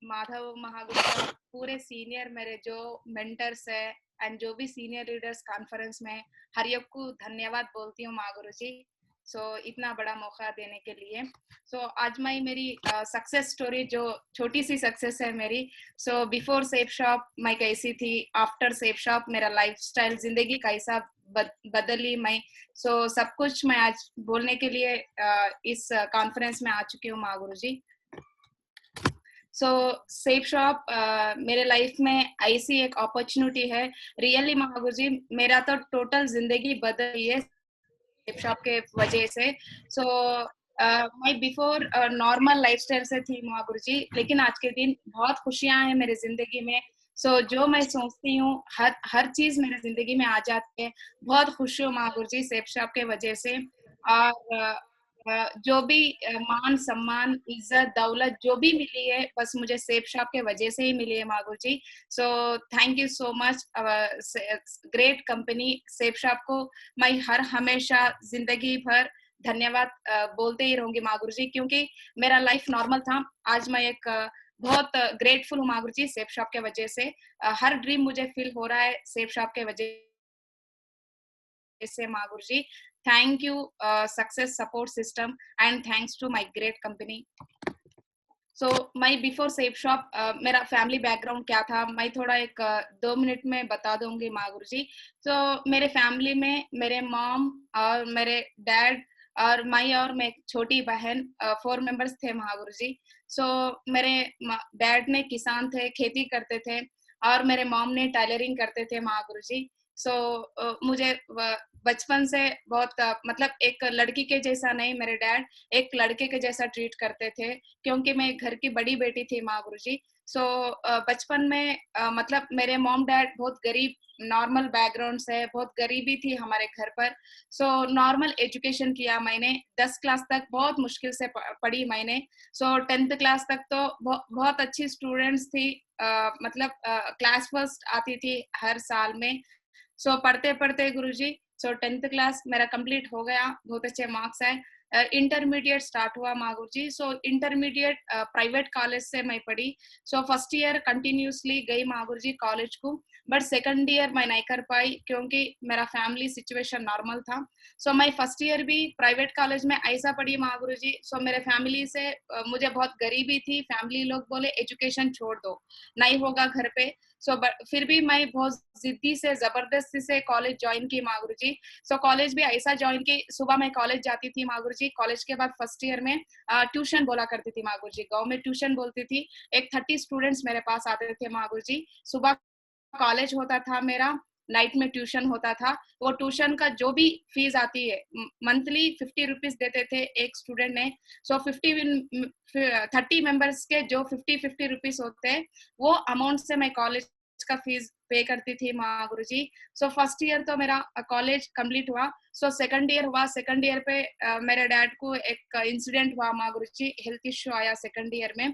माधव महागुरु का पूरे सीनियर मेरे जो मेंटर्स है एंड जो भी सीनियर लीडर्स कॉन्फ्रेंस में हर एक को धन्यवाद बोलती हूँ महागुरु जी। इतना बड़ा मौका देने के लिए। आज मैं मेरी सक्सेस स्टोरी जो छोटी सी सक्सेस है मेरी। बिफोर सेफ शॉप मैं कैसी थी, आफ्टर सेफ शॉप मेरा लाइफस्टाइल जिंदगी कैसा बदली मैं। सब कुछ मैं आज बोलने के लिए इस कॉन्फ्रेंस में आ चुकी हूँ महागुरु जी। सेफ शॉप मेरे लाइफ में ऐसी एक अपॉर्चुनिटी है। रियली महागुरु जी, मेरा तो टोटल जिंदगी बदल गई है सेफ शॉप के वजह से। मैं बिफोर नॉर्मल लाइफस्टाइल से थी महागुरु जी, लेकिन आज के दिन बहुत खुशियां हैं मेरे जिंदगी में। जो मैं सोचती हूँ हर चीज मेरे जिंदगी में आ जाती है। बहुत खुश हूँ महागुरु जी सेफ शॉप के वजह से। और जो भी मान सम्मान इज्जत दौलत जो भी मिली है बस मुझे सेफ शॉप के वजह से ही मिली है Mahaguru ji. Thank you so much great company Safe Shop को मैं हर हमेशा जिंदगी भर धन्यवाद बोलते ही रहूंगी महागुरु जी, क्योंकि मेरा लाइफ नॉर्मल था। आज मैं एक बहुत ग्रेटफुल हूँ महागुरु जी सेफ शॉप के वजह से। हर ड्रीम मुझे फील हो रहा है सेफ शॉप के वजह से Mahaguru ji. Thank you success support system and thanks to my great company. मैं बिफोर सेफ शॉप मेरा फैमिली बैकग्राउंड क्या था मैं थोड़ा एक 2 मिनट में बता दूंगी महागुरु जी। मेरे फैमिली में मेरे मॉम और मेरे डैड और मैं और मैं छोटी बहन 4 मेंबर्स थे महागुरु जी। मेरे डैड ने किसान थे, खेती करते थे, और मेरे मॉम ने टेलरिंग करते थे महागुरु जी। मुझे बचपन से बहुत मतलब एक लड़की के जैसा नहीं, मेरे डैड एक लड़के के जैसा ट्रीट करते थे, क्योंकि मैं घर की बड़ी बेटी थी महागुरु जी। बचपन में मतलब मेरे मॉम डैड बहुत गरीब नॉर्मल बैकग्राउंड से, बहुत गरीबी थी हमारे घर पर। नॉर्मल एजुकेशन किया मैंने, 10 क्लास तक बहुत मुश्किल से पढ़ी मैंने। 10th क्लास तक तो बहुत अच्छी स्टूडेंट्स थी, मतलब क्लास फर्स्ट आती थी हर साल में। पढ़ते पढ़ते गुरुजी 10th क्लास मेरा कंप्लीट हो गया, बहुत अच्छे मार्क्स आए। इंटरमीडिएट स्टार्ट हुआ महागुरु जी। इंटरमीडिएट प्राइवेट कॉलेज से मैं पढ़ी। फर्स्ट ईयर कंटिन्यूसली गई महागुरु जी कॉलेज को, बट सेकंड ईयर मैं नहीं कर पाई क्योंकि मेरा फैमिली सिचुएशन नॉर्मल था। मैं फर्स्ट ईयर भी प्राइवेट कॉलेज में ऐसा पढ़ी महागुरु जी। मेरे फैमिली से मुझे बहुत गरीबी थी, फैमिली लोग बोले एजुकेशन छोड़ दो, नहीं होगा घर पे। फिर भी मैं बहुत जिद्दी से जबरदस्ती से कॉलेज ज्वाइन की महागुरु जी। कॉलेज भी ऐसा ज्वाइन की, सुबह मैं कॉलेज जाती थी महागुरु जी। कॉलेज के बाद फर्स्ट ईयर में ट्यूशन बोला करती थी महागुरु जी, गांव में ट्यूशन बोलती थी। एक 30 स्टूडेंट्स मेरे पास आते थे महागुरु जी। सुबह कॉलेज होता था मेरा, नाइट में ट्यूशन होता था। वो ट्यूशन का जो भी फीस आती है मंथली 50 रुपीज देते थे एक स्टूडेंट ने। 30 मेंबर्स के जो 50 रुपीज होते हैं वो अमाउंट से मैं कॉलेज का फीस पे करती थी महागुरु जी। फर्स्ट ईयर तो मेरा कॉलेज कंप्लीट हुआ। सेकंड ईयर हुआ, सेकंड ईयर पे मेरे डैड को एक इंसिडेंट हुआ महागुरु जी, हेल्थ इश्यू आया सेकंड ईयर में।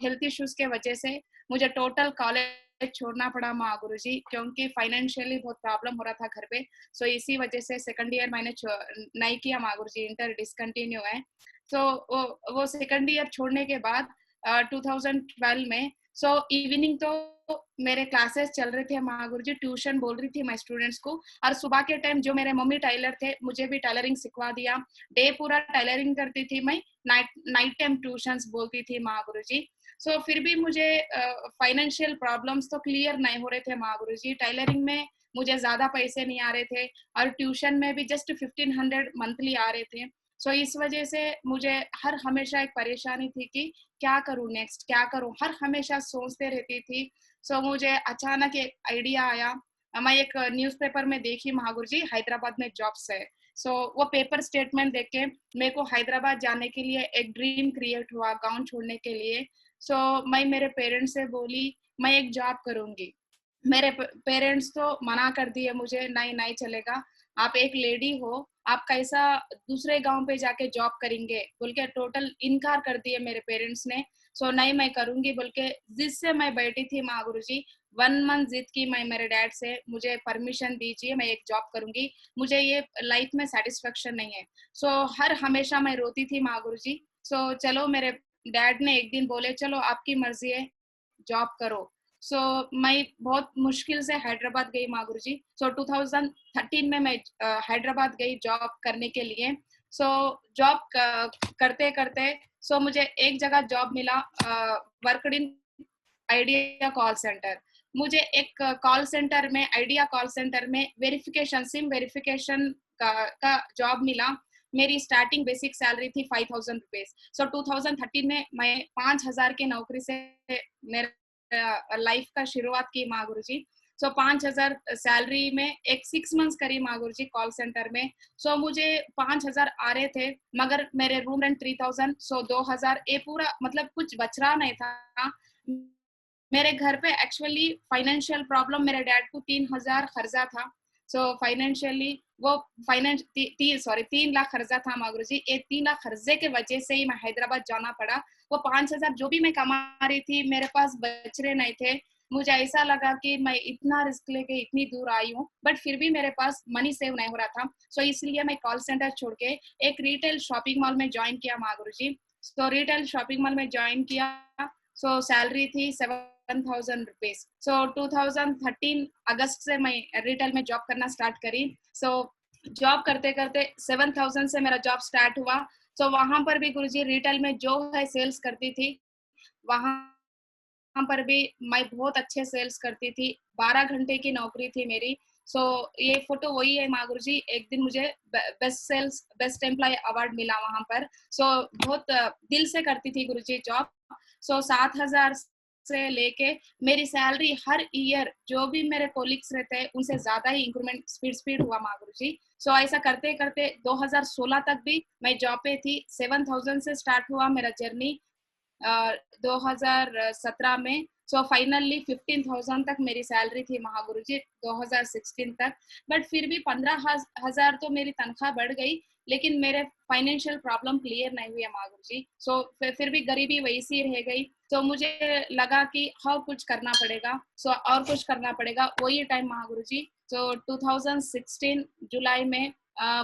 हेल्थ इश्यूज के वजह से मुझे टोटल कॉलेज छोड़ना पड़ा महागुरु जी, क्योंकि फाइनेंशियली बहुत प्रॉब्लम हो रहा था घर पे। इसी वजह से सेकंड ईयर मैंने नहीं किया महागुरु जी, इंटर डिसकंटिन्यू है। वो सेकंड ईयर छोड़ने के बाद 2012 में इवनिंग तो मेरे क्लासेस चल रहे थे महागुरु जी, ट्यूशन बोल रही थी मैं स्टूडेंट्स को। और सुबह के टाइम जो मेरे मम्मी टेलर थे मुझे भी टेलरिंग सिखवा दिया। डे पूरा टेलरिंग करती थी मैं, नाइट टाइम ट्यूशंस बोलती थी महागुरु जी। फिर भी मुझे फाइनेंशियल प्रॉब्लम्स तो क्लियर नहीं हो रहे थे महागुरु जी। टेलरिंग में मुझे ज्यादा पैसे नहीं आ रहे थे और ट्यूशन में भी जस्ट 1500 मंथली आ रहे थे। इस वजह से मुझे हर हमेशा एक परेशानी थी कि क्या करूं नेक्स्ट, क्या करूं, हर हमेशा सोचते रहती थी। मुझे अचानक एक आइडिया आया। मैं एक न्यूज़पेपर में देखी महागुरु जी हैदराबाद में जॉब्स है। वो पेपर स्टेटमेंट देख के मेरे को हैदराबाद जाने के लिए एक ड्रीम क्रिएट हुआ गांव छोड़ने के लिए। मैं मेरे पेरेंट्स से बोली मैं एक जॉब करूंगी। मेरे पेरेंट्स तो मना कर दिए मुझे, नहीं नहीं चलेगा, आप एक लेडी हो, आप कैसा दूसरे गांव पे जाके जॉब करेंगे बोल के टोटल इनकार कर दिए मेरे पेरेंट्स ने। नहीं मैं करूंगी बोल के जिससे मैं बैठी थी महागुरु जी, 1 मंथ जिद की मैं मेरे डैड से, मुझे परमिशन दीजिए मैं एक जॉब करूंगी, मुझे ये लाइफ में सेटिस्फेक्शन नहीं है। हर हमेशा मैं रोती थी महागुरु जी। चलो मेरे डैड ने एक दिन बोले चलो आपकी मर्जी है, जॉब करो। सो मैं बहुत मुश्किल से हैदराबाद गई माँ गुरुजी। सो 2013 में मैं हैदराबाद गई जॉब करने के लिए। सो जॉब करते करते मुझे एक जगह जॉब मिला, worked in idea call centre. मुझे एक कॉल सेंटर में, आइडिया कॉल सेंटर में वेरिफिकेशन, सिम वेरिफिकेशन का जॉब मिला। मेरी स्टार्टिंग बेसिक सैलरी थी 5000 रुपीज। सो 2013 में मैं 5000 की नौकरी से मेरा लाइफ का शुरुआत की माँ गुरुजी। सो 5000 सैलरी में एक 6 मंथ्स करी माँ गुरुजी कॉल सेंटर में। सो मुझे 5000 आ रहे थे, मगर मेरे रूम रेंट 3000, सो 2000, ये पूरा मतलब कुछ बच रहा नहीं था। मेरे घर पे एक्चुअली फाइनेंशियल प्रॉब्लम, मेरे डैड को 3000 खर्चा था। सो फाइनेंशियली वो फाइनेंस 3 लाख खर्चा था माँ गुरुजी। ये 3 लाख खर्चे के वजह से ही मैं हैदराबाद जाना पड़ा। वो 5000 जो भी मैं कमा रही थी मेरे पास बच रहे नहीं थे। मुझे ऐसा लगा कि मैं इतना रिस्क लेके इतनी दूर आई हूँ, बट फिर भी मेरे पास मनी सेव नहीं हो रहा था। सो इसलिए मैं कॉल सेंटर छोड़ के एक रिटेल शॉपिंग मॉल में ज्वाइन किया माँ गुरुजी। सो रिटेल शॉपिंग मॉल में ज्वाइन किया। सो सैलरी थी 7000 रुपीज। सो 2013 अगस्त से मैं रिटेल में जॉब करना स्टार्ट करी। सो जॉब करते करते 7000 से मेरा जॉब स्टार्ट हुआ। सो वहां पर भी गुरुजी रिटेल में जो है सेल्स करती थी, वहां पर भी मैं बहुत अच्छे सेल्स करती थी। 12 घंटे की नौकरी थी मेरी। सो ये फोटो वही है माँ गुरुजी। एक दिन मुझे बेस्ट एम्प्लॉय अवार्ड मिला वहां पर। सो बहुत दिल से करती थी गुरुजी जॉब। सो 7000 से लेके मेरी सैलरी हर ईयर जो भी मेरे कोलिग्स रहते हैं उनसे ज्यादा ही इंक्रीमेंट स्पीड हुआ माँ गुरुजी। सो ऐसा करते करते 2016 तक भी मैं जॉब पे थी। 7000 से स्टार्ट हुआ मेरा जर्नी 2017 में। सो फाइनली 15,000 तक मेरी सैलरी थी महागुरुजी 2016 तक। बट फिर भी 15,000 तो मेरी तनख्वाह बढ़ गई, लेकिन मेरे फाइनेंशियल प्रॉब्लम क्लियर नहीं हुई महागुरुजी। सो फिर भी गरीबी वैसी रह गई। तो मुझे लगा कि हाँ कुछ करना पड़ेगा। सो और कुछ करना पड़ेगा, वही टाइम महागुरुजी। सो 2016 जुलाई में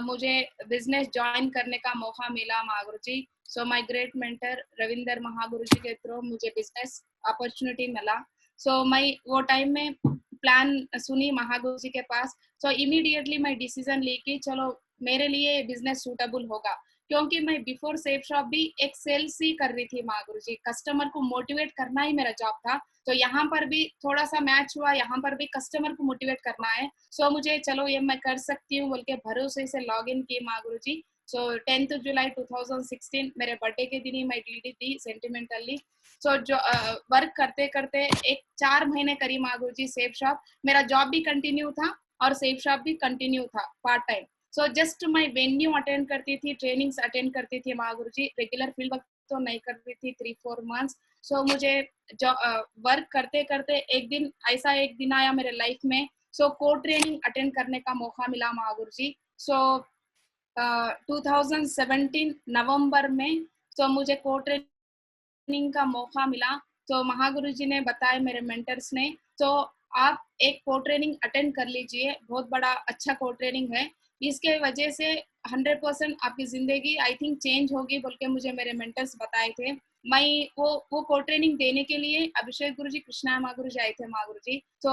मुझे बिजनेस ज्वाइन करने का मौका मिला Mahaguruji. So my great mentor Ravinder Mahaguruji के थ्रू मुझे बिजनेस अपॉर्चुनिटी मिला। सो मैं वो टाइम में प्लान सुनी महागुरुजी के पास। सो इमीडिएटली मैं डिसीजन ली कि चलो मेरे लिए बिजनेस सूटेबल होगा, क्योंकि मैं बिफोर सेफ शॉप भी एक सेल्स ही कर रही थी महागुरुजी। कस्टमर को मोटिवेट करना ही मेरा जॉब था। तो यहाँ पर भी थोड़ा सा मैच हुआ, यहाँ पर भी कस्टमर को मोटिवेट करना है। सो मुझे चलो ये मैं कर सकती हूँ बोल के भरोसे से लॉग इन की महागुरुजी। सो 10 जुलाई 2016 मेरे बर्थडे के दिन ही मैं डीडी दी सेंटिमेंटली। सो जो वर्क करते करते एक 4 महीने करी महागुरुजी सेफ शॉप। मेरा जॉब भी कंटिन्यू था और सेफ शॉप भी कंटिन्यू था पार्ट टाइम। सो जस्ट मैं वेन्यू अटेंड करती थी, ट्रेनिंग्स अटेंड करती थी महागुरुजी। रेगुलर फील्ड वर्क तो नहीं करती थी 3-4 मंथ्स। सो मुझे वर्क करते करते एक दिन ऐसा एक दिन आया मेरे लाइफ में। सो को ट्रेनिंग अटेंड करने का मौका मिला महागुरुजी। सो 2017 नवंबर में मुझे को ट्रेनिंग का मौका मिला। तो महागुरुजी ने बताया मेरे मेंटर्स ने, तो आप एक को ट्रेनिंग अटेंड कर लीजिए, बहुत बड़ा अच्छा को ट्रेनिंग है, इसके वजह से 100% आपकी जिंदगी आई थिंक चेंज होगी बोल के मुझे मेरे मेंटर्स बताए थे। मैं वो को ट्रेनिंग देने के लिए अभिषेक गुरुजी, कृष्णा महागुरुजी आए थे महागुरुजी। तो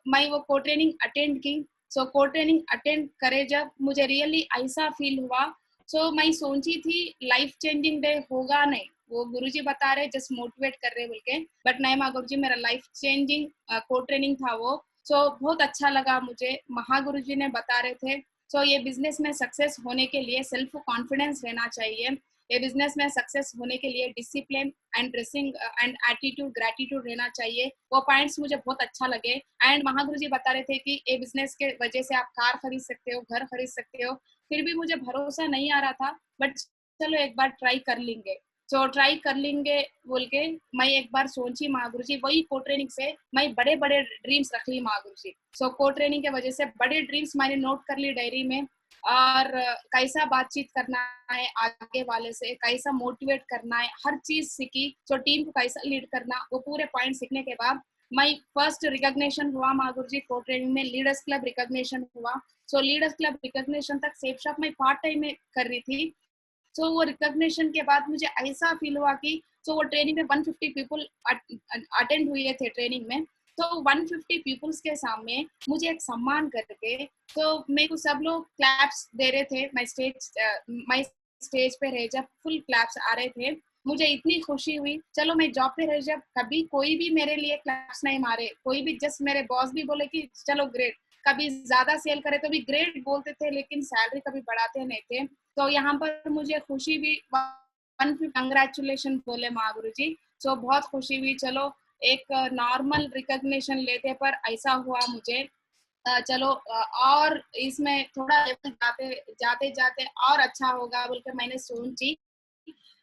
मैं वो को ट्रेनिंग अटेंड की। सो को ट्रेनिंग अटेंड करे जब मुझे रियली ऐसा फील हुआ। सो मैं सोची थी लाइफ चेंजिंग डे होगा नहीं, वो गुरुजी बता रहे जस्ट मोटिवेट कर रहे बोल के, बट नहीं माँ गुरुजी मेरा लाइफ चेंजिंग को ट्रेनिंग था वो। सो बहुत अच्छा लगा मुझे। महागुरुजी ने बता रहे थे सो ये बिजनेस में सक्सेस होने के लिए सेल्फ कॉन्फिडेंस रहना चाहिए, ये बिजनेस में सक्सेस होने के लिए discipline and dressing and attitude gratitude रहना चाहिए। वो पॉइंट्स मुझे बहुत अच्छा लगे। एंड महागुरुजी बता रहे थे कि ये बिजनेस के वजह से आप कार खरीद सकते हो, घर खरीद सकते हो। फिर भी मुझे भरोसा नहीं आ रहा था, बट चलो एक बार ट्राई कर लेंगे। सो ट्राई कर लेंगे बोल के मैं एक बार सोची महागुरुजी, वही को ट्रेनिंग से मैं बड़े बड़े ड्रीम्स रख ली महागुरुजी। सो को ट्रेनिंग के वजह से बड़े ड्रीम्स मैंने नोट कर ली डायरी में, और कैसा बातचीत करना है आगे वाले से, कैसा मोटिवेट करना है, हर चीज सीखी। सो टीम को कैसा लीड करना, वो पूरे पॉइंट सीखने के बाद मैं फर्स्ट रिकॉग्निशन हुआ महागुरुजी को ट्रेनिंग में, लीडर्स क्लब रिकॉग्निशन हुआ। सो लीडर्स क्लब रिकॉग्निशन तक सेफ शॉप में पार्ट टाइम में कर रही थी। सो वो रिकॉग्निशन के बाद मुझे ऐसा फील हुआ कि वो ट्रेनिंग में 150 पीपल अटेंड हुए थे ट्रेनिंग में, तो 150 पीपल्स के सामने मुझे एक सम्मान करके, तो मेरे को सब लोग क्लैप्स दे रहे थे। मैं स्टेज पे रहे जब फुल क्लैप्स आ रहे थे, मुझे इतनी खुशी हुई। चलो मैं जॉब पे रही जब, कभी कोई भी मेरे लिए क्लैप्स नहीं मारे, कोई भी, जस्ट मेरे बॉस भी बोले कि चलो ग्रेट, कभी ज्यादा सेल करे तो भी ग्रेट बोलते थे, लेकिन सैलरी कभी बढ़ाते नहीं थे। तो यहाँ पर मुझे खुशी भी, कंग्रेचुलेशन बोले माँ गुरु जी। सो बहुत खुशी हुई। चलो एक नॉर्मल रिकॉग्निशन लेते पर ऐसा हुआ मुझे। चलो और इसमें थोड़ा लेवल जाते जाते जाते और अच्छा होगा बोल के मैंने सोची।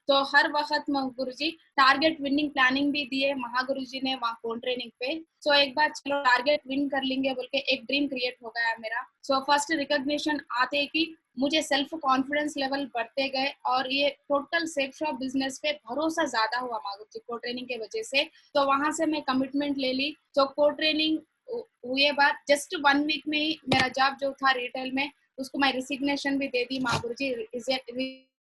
तो हर वक्त गुरुजी टारगेट विनिंग प्लानिंग भी दिए महागुरुजी ने वहाँ फोन ट्रेनिंग पे। सो एक बार चलो टारगेट विन कर लेंगे बोल के एक ड्रीम क्रिएट हो गया मेरा। सो फर्स्ट रिकॉग्निशन आते कि मुझे सेल्फ कॉन्फिडेंस लेवल बढ़ते गए और ये टोटल सेफ शॉप बिजनेस पे भरोसा ज्यादा हुआ महागुरुजी को ट्रेनिंग के वजह से। तो वहां से मैं कमिटमेंट ले ली। तो को ट्रेनिंग हुए बाद जस्ट 1 वीक में ही मेरा जॉब जो था रिटेल में, उसको मैं रिसिग्नेशन भी दे दी महागुरुजी।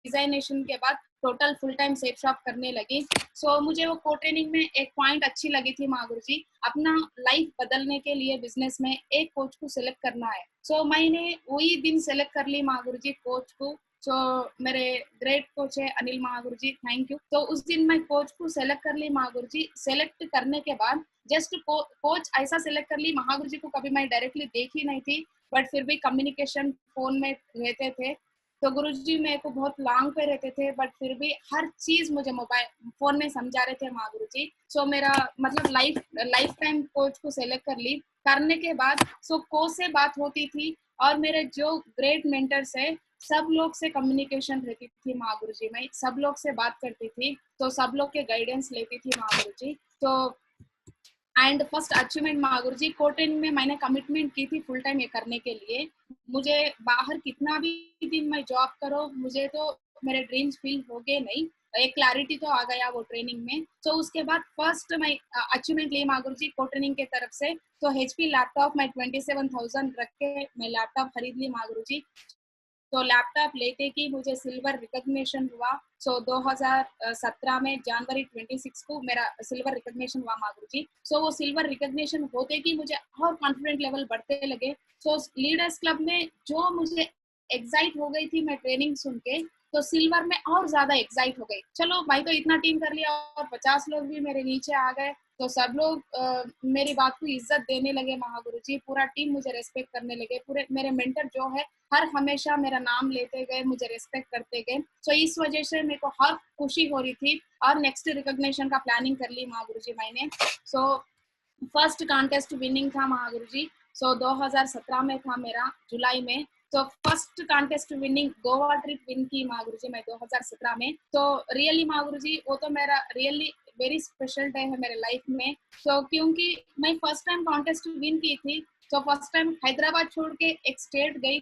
रिजाइनेशन के बाद total full time safe shop करने लगी। सो मुझे वो को ट्रेनिंग में एक पॉइंट अच्छी लगी थी महागुरु जी, अपना लाइफ बदलने के लिए बिजनेस में एक कोच को सिलेक्ट करना है। सो मैंने वही दिन सिलेक्ट कर ली महागुरु जी कोच को। सो मेरे ग्रेट कोच है अनिल महागुरु जी, थैंक यू। तो उस दिन मैं कोच को सेलेक्ट कर ली महागुरु जी। सेलेक्ट करने के बाद जस्ट कोच ऐसा सिलेक्ट कर ली, महागुरु जी को कभी मैं डायरेक्टली देखी नहीं थी, बट फिर भी कम्युनिकेशन फोन में रहते थे। तो गुरुजी मेरे को बहुत लॉन्ग पे रहते थे, बट फिर भी हर चीज मुझे मोबाइल फोन में समझा रहे थे माँ गुरुजी। सो मेरा मतलब लाइफ टाइम कोच को सेलेक्ट कर ली। करने के बाद सो कोच से बात होती थी और मेरे जो ग्रेट मेंटर्स है सब लोग से कम्युनिकेशन रहती थी माँ गुरुजी। मैं सब लोग से बात करती थी, तो सब लोग के गाइडेंस लेती थी माँ गुरुजी। तो एंड फर्स्ट अचीवमेंट महागुरु जी को ट्रेनिंग में मैंने कमिटमेंट की थी फुल टाइम ये करने के लिए। मुझे बाहर कितना भी दिन मैं जॉब करो, मुझे तो मेरे ड्रीम्स फील हो गए नहीं, एक क्लैरिटी तो आ गया वो ट्रेनिंग में। तो उसके बाद फर्स्ट मैं अचीवमेंट ली महागुरु जी को ट्रेनिंग के तरफ से। तो HP लैपटॉप मैं 27,000 रख के मैं लैपटॉप खरीद ली महागुरु जी। तो लैपटॉप लेते कि मुझे सिल्वर रिकॉग्निशन हुआ। सो 2017 में जनवरी 26 को मेरा सिल्वर रिकॉग्निशन हुआ मागुरु जी। सो वो सिल्वर रिकॉग्निशन होते कि मुझे और कॉन्फिडेंट लेवल बढ़ते लगे। सो लीडर्स क्लब में जो मुझे एक्साइट हो गई थी मैं ट्रेनिंग सुन के, तो सिल्वर में और ज्यादा एक्साइट हो गई। चलो भाई तो इतना टीम कर लिया और 50 लोग भी मेरे नीचे आ गए। तो सब लोग मेरी बात को इज्जत देने लगे महागुरु जी। पूरा टीम मुझे रेस्पेक्ट करने लगे। पूरे मेरे मेंटर जो है हर हमेशा मेरा नाम लेते गए, मुझे रेस्पेक्ट करते गए। सो इस वजह से मेरे को हर खुशी हो रही थी और नेक्स्ट रिकॉग्निशन का प्लानिंग कर ली महागुरु जी मैंने। सो फर्स्ट कॉन्टेस्ट विनिंग था महागुरु जी। सो 2017 में था मेरा जुलाई में। तो first contest winning Goa trip win की महागुरु जी मैं 2017 में। तो रियली महागुरु जी वो तो मेरा रियली वेरी स्पेशल डे है मेरे लाइफ में। तो क्योंकि मैं फर्स्ट टाइम कॉन्टेस्ट विन की थी। तो फर्स्ट टाइम हैदराबाद छोड़ के एक स्टेट गई,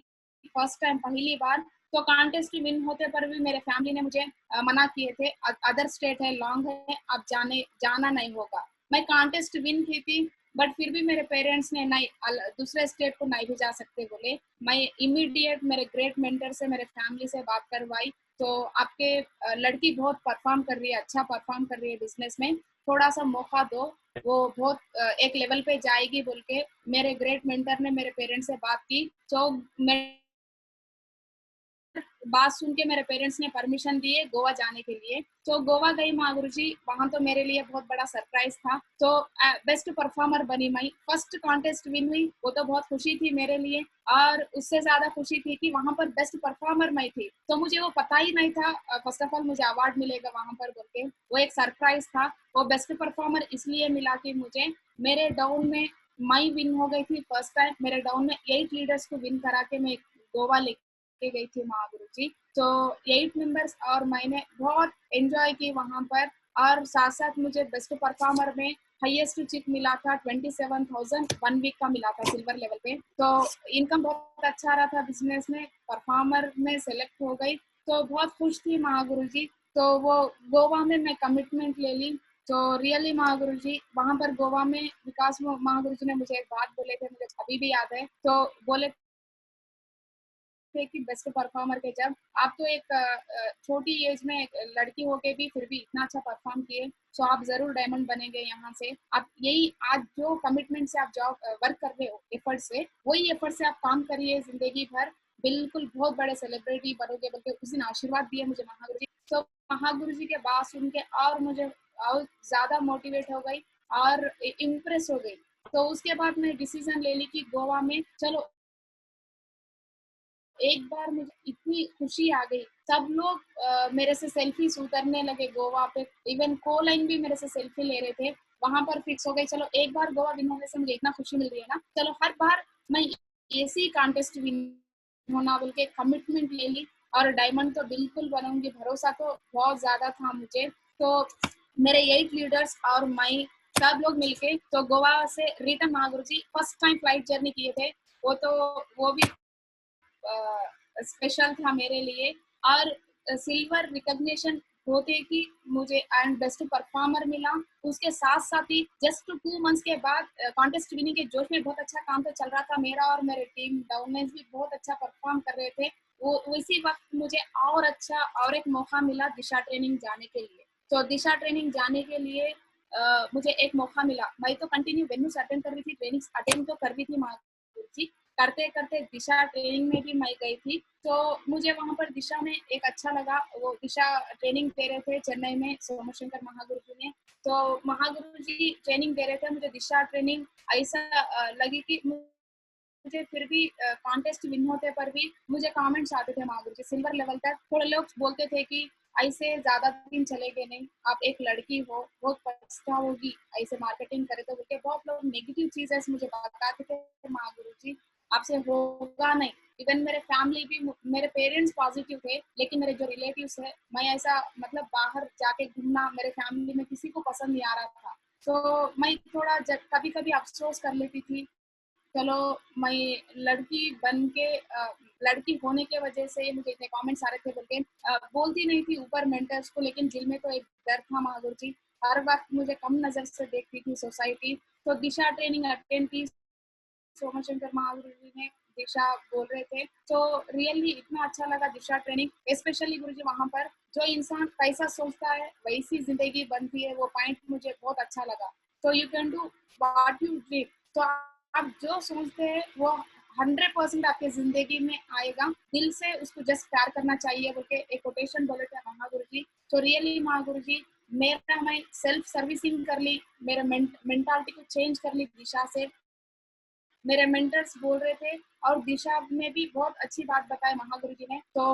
फर्स्ट टाइम पहली बार। तो कॉन्टेस्ट विन होते पर भी मेरे फैमिली ने मुझे मना किए थे, अदर स्टेट है, लॉन्ग है, अब जाना नहीं होगा। मैं कॉन्टेस्ट विन की थी, बट फिर भी मेरे पेरेंट्स ने नहीं, दूसरे स्टेट को नहीं भी जा सकते बोले। मैं इमीडिएट मेरे ग्रेट मेंटर से, मेरे फैमिली से बात करवाई। तो आपके लड़की बहुत परफॉर्म कर रही है, अच्छा परफॉर्म कर रही है बिजनेस में, थोड़ा सा मौका दो, वो बहुत एक लेवल पे जाएगी बोल के मेरे ग्रेट मेंटर ने मेरे पेरेंट्स से बात की। तो मैं बात सुन के मेरे पेरेंट्स ने परमिशन दिए गोवा जाने के लिए। तो गोवा गई महागुरु जी। वहां तो मेरे लिए बहुत बड़ा सरप्राइज था। तो बेस्ट परफॉर्मर बनी मैं, फर्स्ट कॉन्टेस्ट विन हुई, वो तो बहुत खुशी थी मेरे लिए। और उससे ज्यादा खुशी थी कि वहां पर बेस्ट परफॉर्मर मैं थी। तो मुझे वो पता ही नहीं था फर्स्ट ऑफ ऑल मुझे अवार्ड मिलेगा वहां पर बोल के, वो एक सरप्राइज था। वो बेस्ट परफॉर्मर इसलिए मिला कि मुझे मेरे डाउन में मैं विन हो गई थी फर्स्ट टाइम। मेरे डाउन में 8 लीडर्स को विन करा के मैं गोवा लेके गई थी महागुरु जी। तो 8 मेंबर्स और मैंने बहुत एंजॉय की वहां पर। और साथ साथ मुझे बेस्ट परफॉर्मर में हाईएस्ट चिप मिला था 27,000 1 वीक का मिला था सिल्वर लेवल पे। तो इनकम बहुत अच्छा रहा था बिजनेस में, परफॉर्मर में सेलेक्ट हो गई। तो बहुत खुश थी महागुरु जी। तो वो गोवा में मैं कमिटमेंट ले ली। तो रियली महागुरु जी वहां पर गोवा में विकास महागुरु जी ने मुझे एक बात बोले थे, मुझे अभी भी याद है। तो बोले थे कि बेस्ट परफॉर्मर के जब आप तो एक छोटी एज में एक लड़की होके भी फिर भी इतना अच्छा परफॉर्म किए, सो आप जरूर डायमंड बनेंगे यहाँ से। आप यही आज जो कमिटमेंट से आप जॉब वर्क कर रहे हो, एफर्ट से, वही एफर्ट से आप काम करिए जिंदगी भर, बिल्कुल बहुत बड़े सेलिब्रिटी बनोगे। बल्कि उस दिन आशीर्वाद दिए मुझे महागुरु जी, तो महागुरु जी के बात सुन के और मुझे और ज्यादा मोटिवेट हो गई और इम्प्रेस हो गई। तो उसके बाद मैं डिसीजन ले ली कि गोवा में चलो। एक बार मुझे इतनी खुशी आ गई, सब लोग मेरे से सेल्फीज उतरने लगे गोवा पे, इवन को लाइन भी मेरे से सेल्फी ले रहे थे। वहां पर फिक्स हो गई, चलो एक बार गोवा विन होने से मुझे इतना खुशी मिल रही है ना, चलो हर बार मैं ऐसी कॉन्टेस्ट विन होना बोल के कमिटमेंट ले ली। और डायमंड तो बिल्कुल बनूंगी, भरोसा तो बहुत ज्यादा था मुझे। तो मेरे 8 लीडर्स और मैं सब लोग मिलके तो गोवा से रिटर्न महागुरु जी फर्स्ट टाइम फ्लाइट जर्नी किए थे। वो भी स्पेशल था मेरे लिए। और सिल्वर रिकॉग्निशन होते कि मुझे एंड बेस्ट परफॉर्मर मिला। उसके साथ साथ ही जस्ट 2 मंथ्स के बाद कॉन्टेस्ट विनिंग के जोश में बहुत अच्छा काम तो चल रहा था मेरा, और मेरे टीम डाउनलाइंस भी बहुत अच्छा परफॉर्म कर रहे थे। वो उसी वक्त मुझे और अच्छा और एक मौका मिला दिशा ट्रेनिंग जाने के लिए। तो दिशा ट्रेनिंग जाने के लिए मुझे एक मौका मिला। मैं तो कंटिन्यू वेन्यूज अटेंड कर रही थी, ट्रेनिंग अटेंड तो कर रही थी माधुरी जी, करते करते दिशा ट्रेनिंग में भी मैं गई थी। तो मुझे वहां पर दिशा में एक अच्छा लगा, वो दिशा ट्रेनिंग दे रहे थे चेन्नई में सोमशंकर महागुरु जी ने। तो महागुरु जी ट्रेनिंग दे रहे थे, मुझे दिशा ट्रेनिंग ऐसा लगी कि मुझे फिर भी कॉन्टेस्ट विन होते पर भी मुझे कमेंट्स आते थे महागुरु जी सिल्वर लेवल तक। थोड़े लोग बोलते थे कि ऐसे ज्यादा दिन चलेगे नहीं, आप एक लड़की हो, बहुत पछताओगी ऐसे मार्केटिंग करे तो, बोलते बहुत लोग नेगेटिव चीजें मुझे बताते थे महागुरु जी, आपसे होगा नहीं। इवन मेरे फैमिली भी, मेरे पेरेंट्स पॉजिटिव थे, लेकिन मेरे जो रिलेटिव्स है, मैं ऐसा मतलब बाहर जाके घूमना मेरे फैमिली में किसी को पसंद नहीं आ रहा था। तो मैं थोड़ा कभी कभी अफसोस कर लेती थी, चलो मैं लड़की बन के लड़की होने के वजह से मुझे इतने कमेंट्स आ रहे थे बोल के बोलती नहीं थी ऊपर मेंटर्स को, लेकिन दिल में तो एक डर था महागुरु जी। हर वक्त मुझे कम नजर से देखती थी सोसाइटी। तो दिशा ट्रेनिंग अटेंड की, सोमशंकर महागुरु जी ने दिशा बोल रहे थे, तो रियली इतना अच्छा लगा दिशा ट्रेनिंग। स्पेशली गुरु जी वहां पर जो इंसान कैसा सोचता है वैसी जिंदगी बनती है, वो पॉइंट मुझे बहुत अच्छा लगा। तो you can do what you dream. तो आप जो सोचते हैं वो 100% आपके जिंदगी में आएगा। दिल से उसको जस्ट प्यार करना चाहिए बोल के एक कोटेशन बोले थे महागुरु जी। तो रियली महागुरु जी, मेरा मैं सेल्फ सर्विसिंग कर ली, मेरे मेंटालिटी को चेंज कर ली दिशा से। मेरे मेंटर्स बोल रहे थे और दिशा में भी बहुत अच्छी बात बताई महागुरु जी ने। तो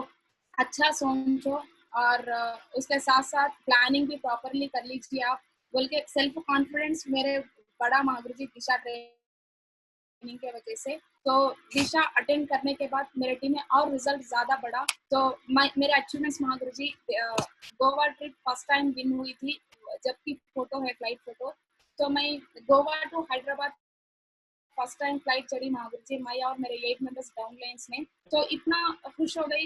अच्छा सोचो और उसके साथ साथ प्लानिंग भी प्रॉपरली कर लीजिए आप बोल के सेल्फ कॉन्फिडेंस मेरे बड़ा महागुरु जी दिशा ट्रेनिंग के वजह से। तो दिशा अटेंड करने के बाद मेरे टीम में और रिजल्ट ज्यादा बढ़ा। तो मेरे achievements Mahaguru ji, Goa trip first time win हुई थी, जबकि फोटो है फ्लाइट फोटो। तो मैं Goa to Hyderabad first time flight चढ़ी महावीर जी, मैं और मेरे 8 मेंबर्स डाउन लाइन्स में। तो इतना खुश हो गई,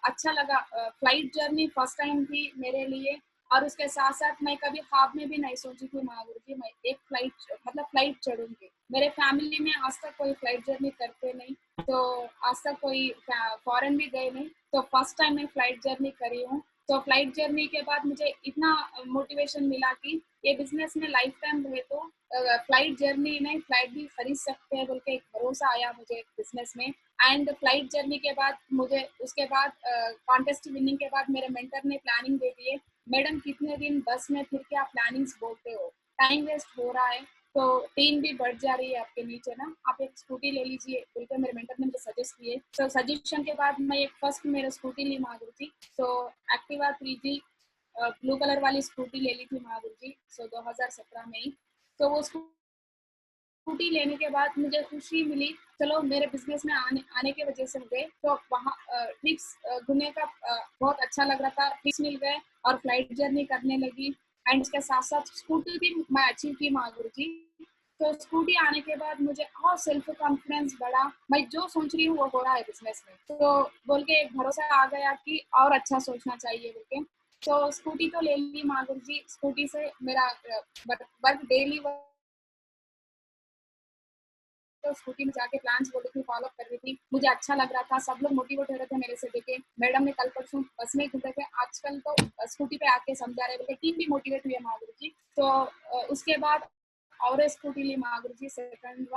अच्छा लगा। फ्लाइट जर्नी फर्स्ट टाइम थी मेरे लिए। और उसके साथ साथ मैं कभी ख्वाब में भी नहीं सोची थी महावीर जी मैं एक फ्लाइट मतलब फ्लाइट चढ़ूंगी। मेरे फैमिली में आज तक कोई फ्लाइट जर्नी करते नहीं, तो आज तक कोई फॉरेन भी गए नहीं, तो फर्स्ट टाइम मैं फ्लाइट जर्नी करी हूँ। तो फ्लाइट जर्नी के बाद मुझे इतना मोटिवेशन मिला कि ये बिजनेस में लाइफ टाइम रहे तो फ्लाइट जर्नी में फ्लाइट भी खरीद सकते हैं बोल के एक भरोसा आया मुझे बिजनेस में। एंड फ्लाइट जर्नी के बाद मुझे उसके बाद कॉन्टेस्ट विनिंग के बाद मेरे मेंटर ने प्लानिंग दे दी है, मैडम कितने दिन बस में फिर के आप प्लानिंग्स बोलते हो, टाइम वेस्ट हो रहा है, तो टीम भी बढ़ जा रही है आपके नीचे ना, आप एक स्कूटी ले लीजिए बोल के मेरे मेंटर ने मुझे सजेस्ट किए। तो सजेशन के बाद मैं एक फर्स्ट मेरा स्कूटी ली महागुरु जी। तो एक्टिवा 3G ब्लू कलर वाली स्कूटी ले ली थी महावीर जी, 2017 में ही। तो वो स्कूटी लेने के बाद मुझे खुशी मिली, चलो मेरे बिजनेस में आने की वजह से मुझे तो वहाँ ट्रिप्स घूमने का बहुत अच्छा लग रहा था, ट्रिप्स मिल गए और फ्लाइट जर्नी करने लगी। एंड उसके साथ साथ स्कूटी भी मैं अचीव की महावीर जी। तो स्कूटी आने के बाद मुझे और सेल्फ कॉन्फिडेंस बढ़ा, मैं जो सोच रही हूँ वो हो रहा है बिजनेस में, तो बोल के एक भरोसा आ गया कि और अच्छा सोचना चाहिए बोल के। तो स्कूटी तो ले ली महागुरु जी, स्कूटी से मेरा वर्क डेली तो स्कूटी में जाके प्लान्स बोल रही थी, फॉलो कर रही थी, मुझे अच्छा लग रहा था, सब लोग मोटिवेट हो रहे थे मेरे से देखे। मैडम ने कल परसों बस में घूम रहे थे, आजकल तो स्कूटी पे आके समझा रहे बोलते, टीम भी मोटिवेट हुई है महागुरु जी। तो उसके बाद और स्कूटी ली महागुरु जी, सेकंड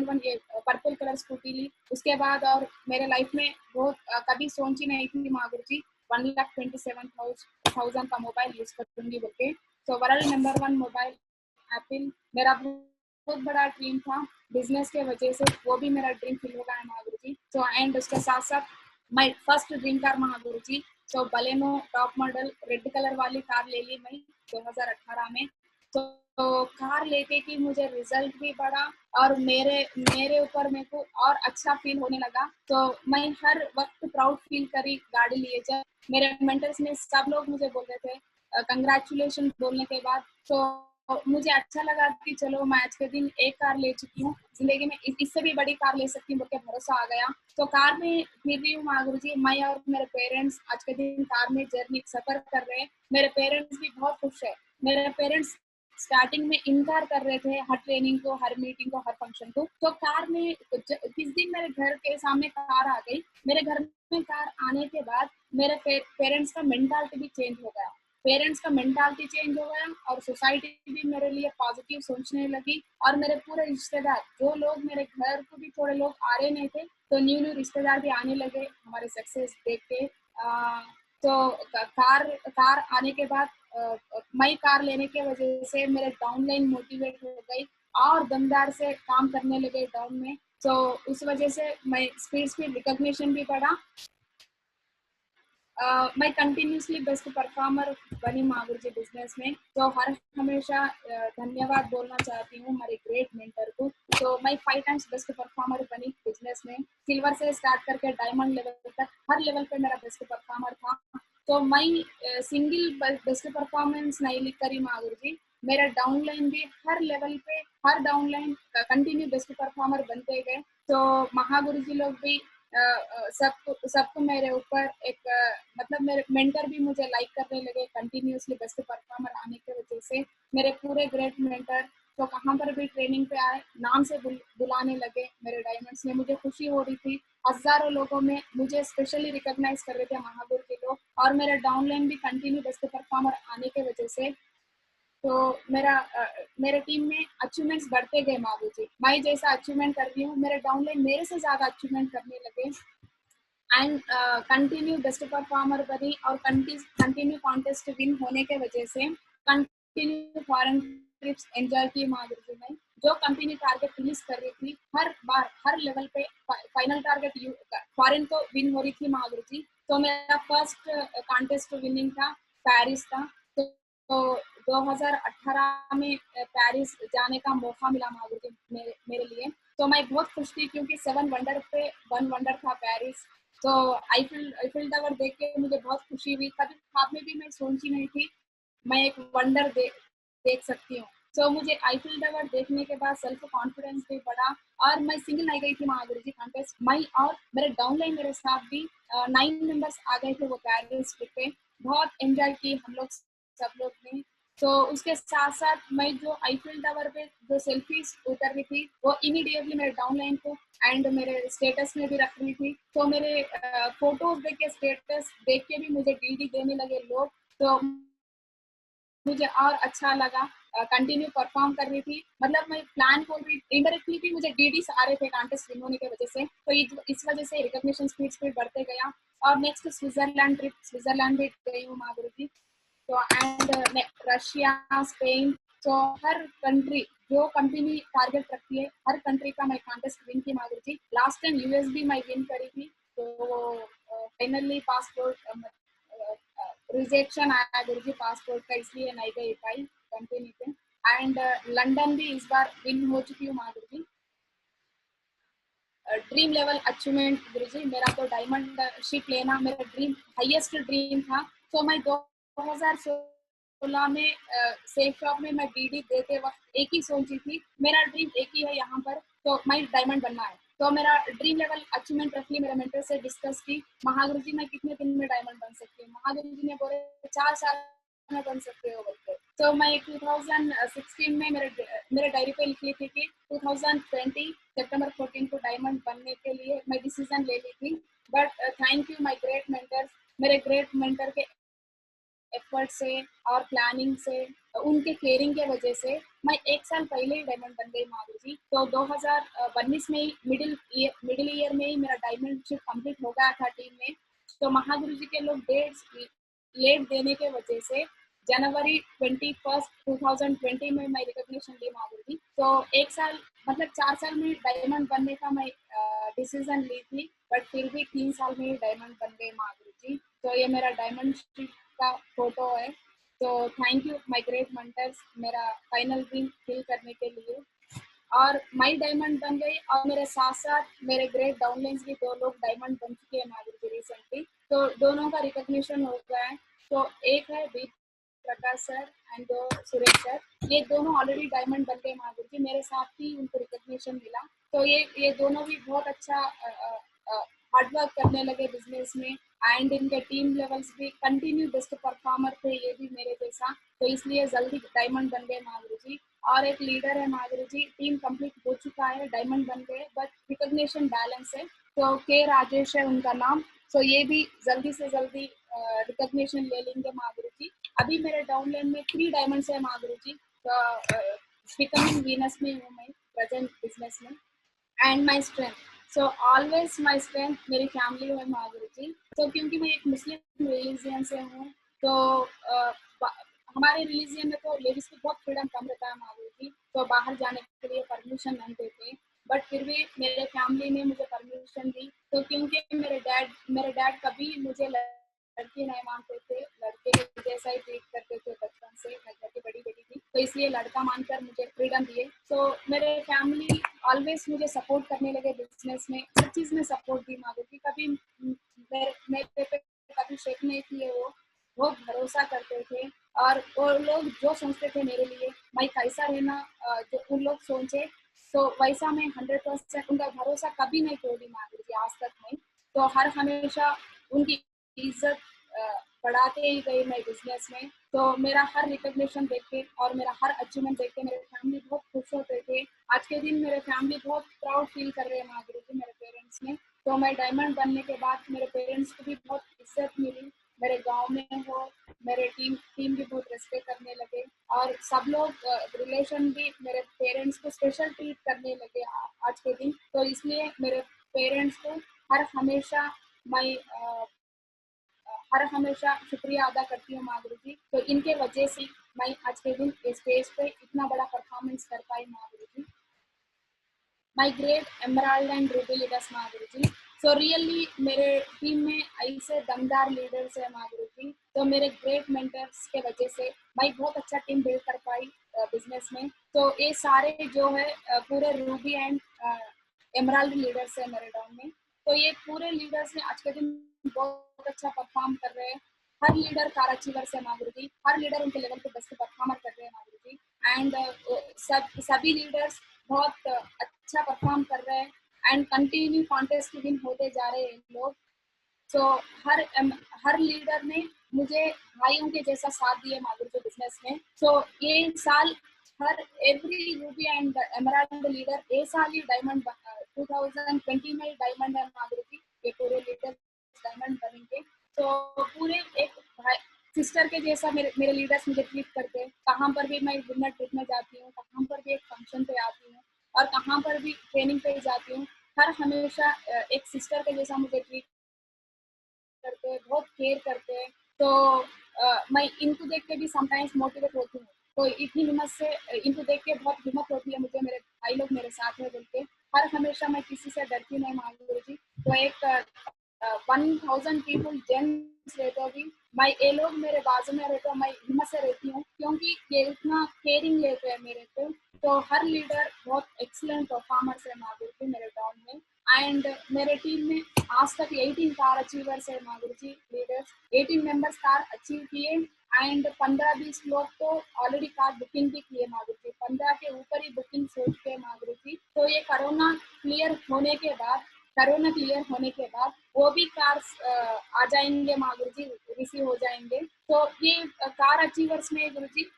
वन ये पर्पल कलर स्कूटी ली। उसके बाद और मेरे लाइफ में बहुत कभी सोची नहीं थी महागुरु जी 1,27,000 का मोबाइल यूज करूंगी बोल के। तो वर्ल्ड नंबर 1 मोबाइल एप्पल मेरा बहुत बड़ा ड्रीम था, बिजनेस के वजह से वो भी मेरा ड्रीम फिल हो गया है महागुरु जी। तो एंड उसके साथ साथ my first dream car Mahaguru जी, तो Baleno top model red colour वाली कार ले ली मैं 2018 में। तो कार लेके कि मुझे रिजल्ट भी बढ़ा और मेरे ऊपर मेरे को और अच्छा फील होने लगा। तो मैं हर वक्त प्राउड फील करी गाड़ी लिए। जब मेरे मेंटर्स में सब लोग मुझे बोल रहे थे कंग्रेचुलेशन बोलने के बाद, तो मुझे अच्छा लगा कि चलो मैं आज के दिन एक कार ले चुकी हूँ, जिंदगी में इससे भी बड़ी कार ले सकती हूँ बोल के भरोसा आ गया। तो कार में फिर रही हूँ महागुरु जी, मैं और मेरे पेरेंट्स आज के दिन कार में जर्नी सफर कर रहे हैं। मेरे पेरेंट्स भी बहुत खुश है। मेरे पेरेंट्स स्टार्टिंग में इनकार कर रहे थे हर ट्रेनिंग को, हर मीटिंग को, हर फंक्शन को। तो कार में किस दिन मेरे घर के सामने कार आ गई, मेरे घर में कार आने के बाद मेरे पेरेंट्स का मेंटालिटी भी चेंज हो गया। पेरेंट्स का मेंटालिटी चेंज हो गया और सोसाइटी भी मेरे लिए पॉजिटिव सोचने लगी। और मेरे पूरे रिश्तेदार, जो लोग मेरे घर को भी थोड़े लोग आ रहे नहीं थे, तो न्यू रिश्तेदार भी आने लगे हमारे सक्सेस देख के। तो कार आने के बाद मैं कार लेने के वजह से मेरे डाउनलाइन मोटिवेट हो गई और दमदार से काम करने लगे डाउन में। तो उस वजह से मैं स्पीड रिकॉग्निशन भी बढ़ा। मैं कंटिन्यूसली बेस्ट परफॉर्मर बनी महागुरु जी बिजनेस में। तो हर हमेशा धन्यवाद बोलना चाहती हूँ हमारे ग्रेट मेंटर को। तो मैं 5 टाइम्स बेस्ट परफॉर्मर बनी बिजनेस में, सिल्वर से स्टार्ट करके डायमंड लेवल तक हर लेवल पे मेरा बेस्ट परफॉर्मर था। तो मैं सिंगल बेस्ट परफॉर्मेंस नहीं लिख करी महागुरु जी, मेरा डाउनलाइन भी हर लेवल पे हर डाउनलाइन कंटिन्यू बेस्ट परफॉर्मर बनते गए। तो महागुरु जी लोग भी सबको मेरे ऊपर एक मतलब मेरे मेंटर भी मुझे लाइक करने लगे कंटिन्यूसली बेस्ट परफॉर्मर आने की वजह से। मेरे पूरे ग्रेट मेंटर तो कहाँ पर भी ट्रेनिंग पे आए नाम से बुलाने लगे मेरे डायमंड्स में। मुझे खुशी हो रही थी, हजारों लोगों में मुझे स्पेशली रिकॉग्नाइज कर रहे थे महागुरु के लोग। और मेरा डाउनलाइन भी कंटिन्यू बेस्ट परफॉर्मर आने के वजह से तो मेरे टीम में अचीवमेंट्स बढ़ते गए महागुरु जी। मैं जैसा अचीवमेंट कर रही हूँ मेरे डाउनलाइन मेरे से ज्यादा अचीवमेंट करने लगे। एंड कंटिन्यू बेस्ट परफॉर्मर बनी और कंटिन्यू कॉन्टेस्ट विन होने के वजह से कंटिन्यू फॉरेन ट्रिप्स एंजॉय की महागुरु जी ने। जो कंपनी टारगेट फिनिश कर रही थी हर बार हर लेवल पे फाइनल टारगेट फॉरेन तो विन हो रही थी महागुरु जी। तो मेरा फर्स्ट कॉन्टेस्ट विनिंग था पेरिस था। तो 2018 में पेरिस जाने का मौका मिला महागुरु जी मेरे लिए। तो मैं बहुत खुश थी क्योंकि 7 वंडर पे 1 वंडर था पेरिस। तो आईफिल टावर देख के मुझे बहुत खुशी हुई, कभी ख्वाब में भी मैं सोची नहीं थी मैं एक वंडर देख सकती हूँ। तो मुझे आईफिल टावर देखने के बाद सेल्फ कॉन्फिडेंस भी बढ़ा और मैं सिंगल नहीं गई थी महागुरु जी कॉन्टेस्ट। मैं और मेरे डाउनलाइन मेरे साथ भी 9 मेंबर्स आ गए थे वो पेरिस ट्रिप पे। बहुत एंजॉय की हम लोग सब लोग ने। तो उसके साथ साथ मैं जो आईफिल टावर पे जो सेल्फीज उतर रही थी वो इमीडिएटली मेरे डाउनलाइन को एंड मेरे स्टेटस में भी रख रही थी। तो मेरे फोटोज देख के स्टेटस देख के भी मुझे डीडी देने लगे लोग। तो मुझे और अच्छा लगा, कंटिन्यू परफॉर्म कर रही थी। मतलब मैं प्लान बोल रही इनडायरेक्टली भी मुझे डीडीस आ रहे थे कॉन्टेस्ट विन होने की वजह से। तो इस वजह से रिकॉग्निशन स्पीड बढ़ते गया। और नेक्स्ट स्विट्जरलैंड ट्रिप, स्विट्जरलैंड भी गई हूँ महागुरु जी। तो एंड रशिया, स्पेन, तो हर कंट्री जो कंपनी टारगेट रखती है हर कंट्री का मैं कॉन्टेस्ट विन की महागुरु जी। लास्ट टाइम यूएस भी मैं विन करी थी। तो फाइनली पासपोर्ट रिजेक्शन आया गुरु जी पासपोर्ट का, इसलिए नहीं गई पाई कंपनी पे। एंड लंदन भी इस बार विन हो चुकी हूँ महागुरु जी। ड्रीम लेवल अचीवमेंट गुरु जी, मेरा तो डायमंड शिप लेना मेरा ड्रीम हाईएस्ट ड्रीम था। तो मैं 2016 में सेफ शॉप में मैं डीडी देते वक्त एक ही सोची थी मेरा ड्रीम एक ही है यहाँ पर, तो मैं डायमंड बनना है। तो मेरा ड्रीम लेवल अचीवमेंट रख ली, मेरे मेंटर से डिस्कस की महागुरु जी मैं कितने दिन में डायमंड बन सकती हूँ। महागुरु जी ने बोले 4 साल बन सकते हो बोलते। तो मैं 2016 में मेरे डायरी पे लिख ली थी कि 2020 सितंबर 14 को डायमंड बनने के लिए मैं डिसीजन ले ली थी। But thank you my great mentors, मेरे ग्रेट मेंटर के एफर्ट से और प्लानिंग से, उनके केयरिंग के वजह से मैं 1 साल पहले ही डायमंड बन गई माधुरी जी। तो 2019 में ही मिडिल ईयर में ही मेरा डायमंडशिप कंप्लीट हो गया था टीम में। तो महागुरु जी के लोग डेट्स लेट देने के वजह से जनवरी 21 2020 में मैं रिकॉग्निशन ली माधुरी जी। तो 1 साल मतलब 4 साल में डायमंड बनने का मैं डिसीजन ली थी, बट फिर भी 3 साल में ही डायमंड बन गए माधुरी जी। तो ये मेरा डायमंड का फोटो है। तो thank you my great mentors मेरा फाइनल ड्रीम फिल करने के लिए। और माई डायमंड बन गई और मेरे साथ साथ मेरे ग्रेट डाउनलाइंस भी 2 लोग डायमंड बन चुके हैं माधुरी जी रिसेंटली। तो दोनों का रिकॉग्निशन हो गया है। तो एक है B Prakash sir and Suresh sir, ये दोनों ऑलरेडी डायमंड बन गए माधुरी जी, मेरे साथ ही उनको रिकॉग्निशन मिला। तो ये दोनों भी बहुत अच्छा हार्ड वर्क करने लगे बिजनेस में, एंड इनके टीम लेवल्स भी कंटिन्यू बेस्ट परफॉर्मर थे ये भी मेरे जैसा। तो इसलिए जल्दी डायमंड बन गए माधुरी जी। और एक लीडर है माधुरी जी, टीम कंप्लीट हो चुका है, डायमंड बन गए, बट रिकॉग्निशन बैलेंस है। तो के राजेश है उनका नाम। तो ये भी जल्दी से जल्दी रिकॉग्निशन ले लेंगे माधुरी जी। अभी मेरे डाउनलाइन में 3 डायमंड्स है माधुरी जी। तो बिकमिंग वीनस में हूँ मैं प्रेजेंट बिजनेस में। And my strength, so always my strength मेरी फैमिली है माधुरी जी। तो क्योंकि मैं एक मुस्लिम रिलीजियन से हूँ, तो हमारे रिलीजियन में तो लेडीज को बहुत फ्रीडम कम रहता है माधुरी जी। तो बाहर जाने के लिए परमिशन नहीं देते, बट फिर भी मेरे फैमिली ने मुझे परमिशन दी। तो क्योंकि मेरे डैड कभी मुझे लड़की नहीं मानते थे, लड़के के जैसा ही ट्रीट करते थे बचपन से, मैं घर की बड़ी बेटी थी, तो इसलिए लड़का मानकर मुझे फ्रीडम दिए। तो मेरे फैमिली ऑलवेज मुझे सपोर्ट करने लगे बिजनेस में, हर चीज में सपोर्ट दी माधुरी। कभी मेरे पे कभी शेक नहीं किए, वो बहुत भरोसा करते थे। और वो लोग जो सोचते थे मेरे लिए मैं कैसा रहना, जो उन लोग सोचे तो वैसा मैं 100% उनका भरोसा कभी नहीं तोड़ी माधुरी जी, आज तक नहीं। तो हर हमेशा उनकी इज्जत बढ़ाते ही गई मैं बिजनेस में। तो मेरा हर रिकॉग्निशन देख के और मेरा हर अचीवमेंट देख के मेरे फैमिली बहुत खुश होते थे। आज के दिन मेरे फैमिली बहुत प्राउड फील कर रहे हैं माधुरी जी मेरे पेरेंट्स में। तो मैं डायमंड बनने के बाद मेरे पेरेंट्स को भी बहुत इज्जत मिली, मेरे गांव में हो, मेरे टीम भी बहुत रेस्पेक्ट करने लगे। और सब लोग रिलेशन भी मेरे पेरेंट्स को स्पेशल ट्रीट करने लगे आज के दिन। तो इसलिए मेरे पेरेंट्स को हर हमेशा मैं हर हमेशा शुक्रिया अदा करती हूँ माधुरी जी। तो इनके वजह से मैं आज के दिन स्टेज पे इतना बड़ा परफॉर्मेंस कर पाई Madhuri ji. My great emerald and ruby leaders Madhuri ji. So really मेरे टीम में ऐसे दमदार लीडर्स है माधुरी जी। तो मेरे ग्रेट मेंटर्स के वजह से मैं बहुत अच्छा टीम बिल्ड कर पाई बिजनेस में। तो ये सारे जो है पूरे रूबी एंड एमराल्ड लीडर्स है मेरे डाउन में। तो ये पूरे लीडर्स ने आज के दिन बहुत अच्छा परफॉर्म कर रहे हैं। हर लीडर कार अचीवर्स है माधुरी जी, हर लीडर उनके लेवल पे बेस्ट परफॉर्मर कर रहे हैं माधुरी जी। एंड सभी लीडर्स बहुत अच्छा परफॉर्म कर रहे हैं, एंड कंटिन्यू कॉन्टेस्ट विन होते जा रहे हैं लोग। सो हर लीडर ने मुझे भाइयों के जैसा साथ दिया माधुरी जी बिजनेस में। सो ये साल हर every ruby and emerald leader ये साल ही डायमंड 2020 में डायमंड है माधुरी जी, ये पूरे लीडर डायमंड बनेंगे। तो पूरे एक भाई सिस्टर के जैसा मेरे लीडर्स मुझे ट्रीट करते हैं। कहाँ पर भी मैं विनर ट्रिप में जाती हूँ, कहाँ पर भी एक फंक्शन पे आती हूँ, और कहाँ पर भी ट्रेनिंग पे जाती हूँ, हर हमेशा एक सिस्टर के जैसा मुझे ट्रीट करते हैं, बहुत केयर करते हैं। तो मैं इनको देख के भी समटाइम्स मोटिवेट होती हूँ। तो इतनी हिम्मत से इनको देख के बहुत हिम्मत होती है मुझे, मेरे भाई लोग मेरे साथ में बोल के। हर हमेशा मैं किसी से डरती नहीं माधुरी जी। तो एक 1000 पीपल जेंट्स रहते भी, मैं ये लोग मेरे बाजू में रहते, मैं हिम्मत से रहती हूँ क्योंकि ये इतना केयरिंग लेते हैं मेरे पे। तो हर लीडर बहुत एक्सीलेंट परफॉर्मर्स है माधुरी जी मेरे टाउन में। एंड मेरे टीम में आज तक 18 कार अचीवर्स है माधुरी जी लीडर्स, 18 मेंबर्स कार अचीव किए। एंड 15-20 लोग तो ऑलरेडी कार बुकिंग भी किए माधुरी जी, 15 के ऊपर ही बुकिंग सोच के माधुरी जी। तो ये कोरोना क्लियर होने के बाद वो भी कार्स आ जाएंगे माधुरी जी, रिसीव हो जाएंगे। तो ये कार अचीवर्स में गुरुजी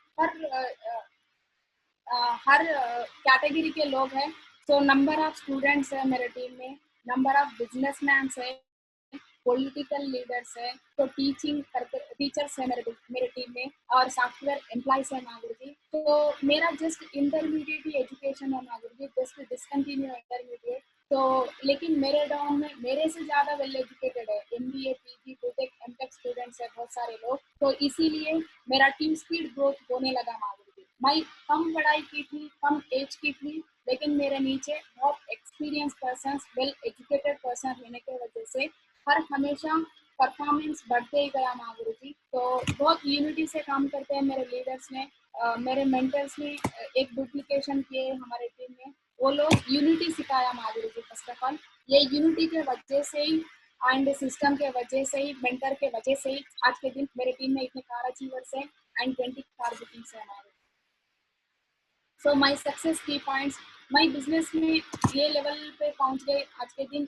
हर कैटेगरी के लोग हैं। तो नंबर ऑफ स्टूडेंट्स है मेरे टीम में, नंबर ऑफ बिजनेसमैन है, पॉलिटिकल लीडर्स है, तो टीचिंग करते टीचर्स है मेरे टीम में, और सॉफ्टवेयर एम्प्लॉयज है माधुर जी। तो मेरा जस्ट इंटरमीडिएट ही एजुकेशन है Madhur ji, just discontinue intermediate. तो लेकिन मेरे डाउन में मेरे से ज्यादा वेल एजुकेटेड है, MBA PG BTech MTech students है बहुत सारे लोग। तो इसीलिए मेरा टीम स्पीड ग्रोथ होने लगा माधुर जी। मैं कम पढ़ाई की थी, कम एज की थी, लेकिन मेरे नीचे बहुत experience person, well educated person रहने की वजह से हर हमेशा परफॉर्मेंस बढ़ते ही गया माधुरी जी। तो बहुत यूनिटी से काम करते हैं मेरे लीडर्स ने, मेरे मेंटर्स ने एक डुप्लीकेशन किए हमारे टीम में, वो लोग यूनिटी सिखाया माधुरी जी। फर्स्ट ऑफ ऑल ये यूनिटी के वजह से ही एंड सिस्टम के वजह से ही, मेंटर के वजह से ही आज के दिन मेरे टीम में इतने कार अचीवर्स हैं एंड 20 कार बुकिंग्स है हमारे। सो माई सक्सेस की पॉइंट्स, माई बिजनेस में ये लेवल पे पहुंच गए आज के दिन,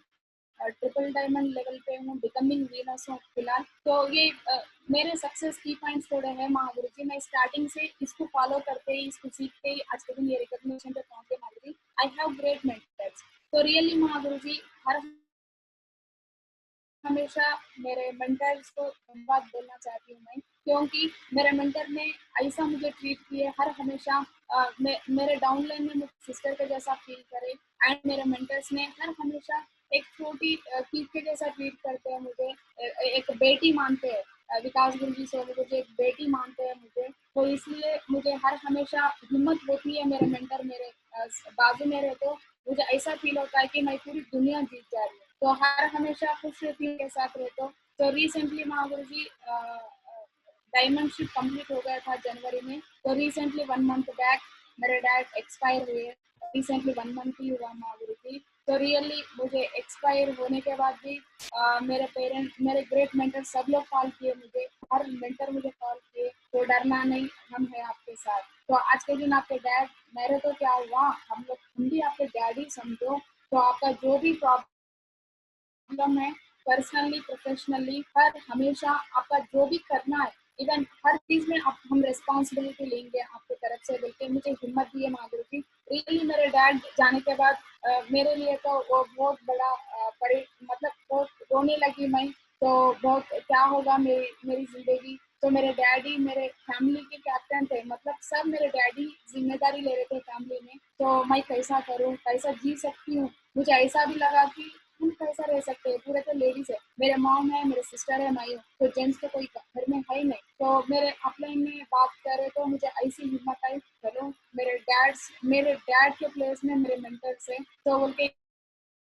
ट्रिपल डायमंड लेवल पे हूँ, बिकमिंग वीनस हूँ फिलहाल। तो ये मेरे सक्सेस की पॉइंट्स थोड़े हैं महागुरु जी। मैं स्टार्टिंग से इसको फॉलो करते ही, इसको सीखते ही आज के दिन ये रिकॉग्निशन पे पहुंचे Mahaguru ji. I have great mentors. तो रियली महागुरु जी हर हमेशा मेरे मेंटर्स को धन्यवाद बोलना चाहती हूँ मैं, क्योंकि मेरे मेंटर ने ऐसा मुझे ट्रीट किए हर हमेशा, मेरे डाउनलाइन में मुझे सिस्टर के जैसा फील करे, एंड मेरे मेंटर्स ने हर हमेशा एक छोटी चीज के जैसा ट्रीट करते हैं मुझे, एक बेटी मानते हैं, विकास गुरु जी से मुझे एक बेटी मानते हैं मुझे। तो इसलिए मुझे हर हमेशा हिम्मत होती है, मेरे मेंटर मेरे बाजू में रहे तो मुझे ऐसा फील होता है कि मैं पूरी दुनिया जीत जा रही हूँ। तो हर हमेशा खुश रहती हूँ के साथ रहता हूँ। तो रिसेंटली महागुरु जी डायमंड शिप कंप्लीट हो गया था जनवरी में। तो रिसेंटली 1 मंथ बैक मेरे डैड एक्सपायर हुए, रिसेंटली 1 मंथ ही हुआ महागुरु जी। तो रियली मुझे एक्सपायर होने के बाद भी मेरे पेरेंट्स, मेरे ग्रेट मेंटर सब लोग कॉल किए मुझे, हर मेंटर मुझे कॉल किए, तो डरना नहीं, हम हैं आपके साथ। तो आज के दिन आपके डैड, मेरे तो क्या हुआ, हम भी आपके डैडी समझो। तो आपका जो भी प्रॉब्लम है, पर्सनली प्रोफेशनली, हर हमेशा आपका जो भी करना है, इवन हर चीज में आप हम रिस्पॉन्सिबिलिटी लेंगे आपकी तरफ से, बोलते मुझे हिम्मत दी है माधुरी जी। रियली मेरे डैड जाने के बाद मेरे लिए तो वो बहुत बड़ा बड़े, मतलब बहुत रोने लगी मैं। तो बहुत क्या होगा मेरी मेरी जिंदगी। तो मेरे डैडी मेरे फैमिली के कैप्टन थे, मतलब सब मेरे डैडी जिम्मेदारी ले रहे थे फैमिली में। तो मैं कैसा करूँ, कैसा जी सकती हूँ। मुझे ऐसा भी लगा कि हम कैसा रह सकते हैं, पूरे तो लेडीज है, मेरे मॉम है, मेरे सिस्टर है, मैं हूँ, तो जेंट्स तो कोई घर में है ही नहीं। तो मेरे अपलाइन में बात करे तो मुझे ऐसी हिम्मत आई, चलो मेरे डैड के प्लेस में मेरे मेंटर से, तो बोल के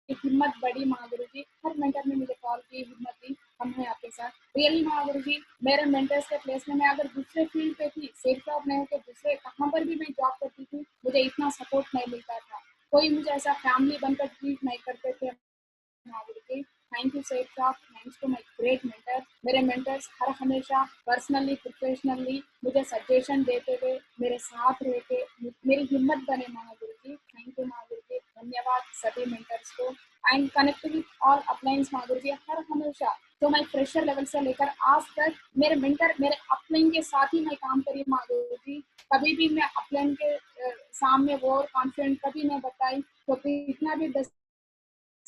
हिम्मत बड़ी महागुरु जी। हर मेंटर ने मुझे कॉल की, हिम्मत दी, हम हैं आपके साथ। रियली महागुरु जी मेरे मेंटर्स के प्लेस में मैं अगर दूसरे फील्ड पे थी, सेफ जॉब नहीं होकर दूसरे कहाँ पर भी मैं जॉब करती थी, मुझे इतना सपोर्ट नहीं मिलता था, कोई मुझे ऐसा फैमिली बनकर ट्रीट नहीं करते थे Mahavir ji. Thank you Safe Talk, thanks to my great mentor. मेरे मेंटर्स हर हमेशा पर्सनली प्रोफेशनली मुझे सजेशन देते हुए, मेरे साथ रह के मेरी हिम्मत बने महावीर जी। थैंक यू महावीर जी, धन्यवाद सभी मेंटर्स को। And connect with all अपलाइंस Mahavir ji हर हमेशा। तो मैं फ्रेशर लेवल से लेकर आज तक मेरे मेंटर, मेरे अपलाइन के साथ ही मैं काम करी महावीर जी। कभी भी मैं अपलाइन के सामने वो कॉन्फिडेंट कभी नहीं बताई, तो कितना भी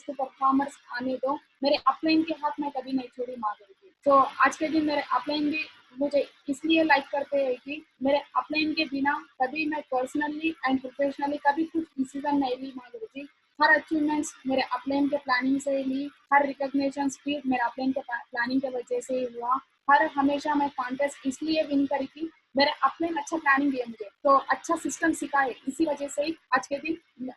परफॉर्मर्स आने दो, मेरे अपलाइन के हाथ में कभी नहीं छोड़ी माधुरी जी। तो आज के दिन मेरे अपलाइन भी मुझे इसलिए लाइक करते हैं कि मेरे अपलाइन के बिना कभी मैं पर्सनली एंड प्रोफेशनली कभी कुछ डिसीजन नहीं ली माधुरी जी। हर अचीवमेंट्स मेरे अपलाइन के प्लानिंग से ही ली, हर रिकॉग्निशन स्पीड मेरे अपलाइन के प्लानिंग की वजह से ही हुआ। हर हमेशा मैं कॉन्टेस्ट इसलिए विन करी थी, मेरे अपलाइन अच्छा प्लानिंग दिए मुझे, तो अच्छा सिस्टम सिखाए, इसी वजह से ही आज के दिन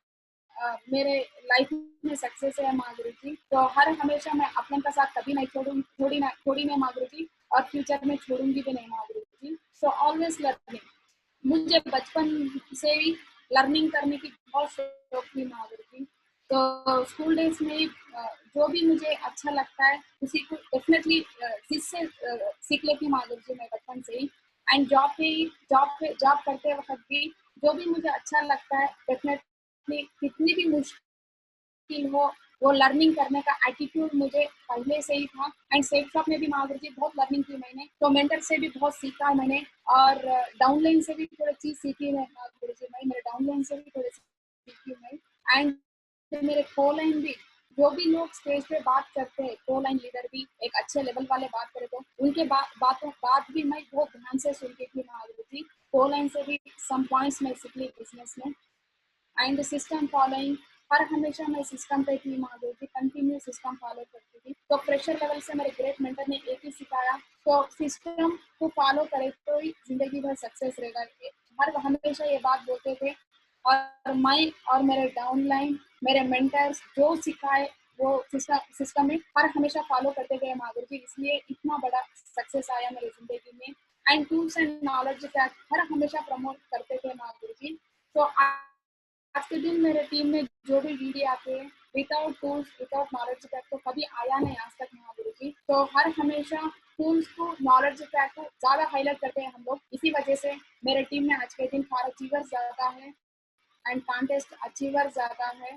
मेरे लाइफ में सक्सेस है माधुरी जी। तो हर हमेशा मैं अपने का साथ कभी नहीं छोड़ी नहीं माधुरी जी, और फ्यूचर में छोड़ूंगी भी नहीं माधुरी जी। सो ऑलवेज लर्निंग, मुझे बचपन से ही लर्निंग करने की बहुत शौक थी माधुरी जी। तो स्कूल डेज में जो भी मुझे अच्छा लगता है उसी को डेफिनेटली जिससे सीख लेती माधुरी जी मैं बचपन से ही। एंड जॉब करते वक्त भी जो भी मुझे अच्छा लगता है डेफिनेटली, कितनी भी मुश्किल हो वो लर्निंग करने का एटीट्यूड मुझे पहले से ही था। एंड सेफ शॉप में भी महावीर जी बहुत लर्निंग की मैंने, तो मेंटर से भी बहुत सीखा मैंने, और डाउनलाइन से भी थोड़ी चीज सीखी मैं महावीर जी, मैं मेरे डाउनलाइन से भी थोड़ी सीखी मैं। एंड मेरे को लाइन भी, जो भी लोग स्टेज पे बात करते हैं, को लाइन लीडर भी एक अच्छे लेवल वाले बात करे तो उनके बात भी मैं बहुत ध्यान से सुनती थी महावीर जी। को लाइन से भी सम पॉइंट्स मैं सीख ली बिजनेस में। एंड सिस्टम फॉलोइंग, हर हमेशा मैं सिस्टम पे थी महादेव जी, कंटिन्यू सिस्टम फॉलो करती थी। तो प्रेशर लेवल से मेरे ग्रेट मेंटर ने एक ही सिखाया, तो सिस्टम को फॉलो करे तो ही जिंदगी भर सक्सेस रहेगा। हर हमेशा ये बात बोलते थे, और मैं और मेरे डाउनलाइन मेरे मेंटर्स जो सिखाए वो सिस्टम में हर हमेशा फॉलो करते गए महादेव जी, इसलिए इतना बड़ा सक्सेस आया मेरी जिंदगी में। And tools and knowledge fact हर हमेशा प्रमोट करते थे महादेव जी। तो आज के दिन मेरे टीम में जो भी वीडियो आते हैं, without tools without knowledge pack तो कभी आया नहीं आज तक महागुरु जी। तो हर हमेशा टूल्स को नॉलेज पैक को ज्यादा हाईलाइट करते हैं हम लोग, इसी वजह से मेरे टीम में आज के दिन फॉर अचीवर्स ज्यादा है एंड कॉन्टेस्ट अचीवर ज्यादा है।